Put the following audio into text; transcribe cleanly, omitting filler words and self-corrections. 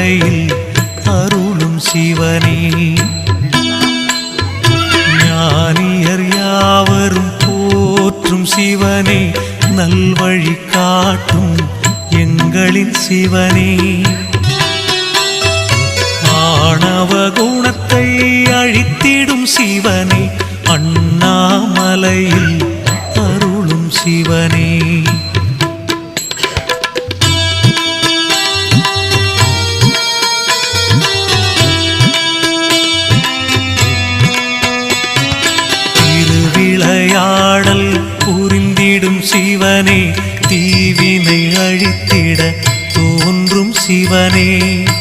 அண்ணாமலையில் அருளும் சிவனே. ஞானியர் யாவரும் போற்றும் சிவனே, நல்வழி காட்டும் எங்களின் சிவனே. ஆணவ குணத்தை அழித்திடும் சிவனே, அண்ணாமலையில் அருளும் சிவனே. திருவிளையாடல் புரிந்திடும் சிவனே, தீவினை அழித்திட தோன்றும் சிவனே.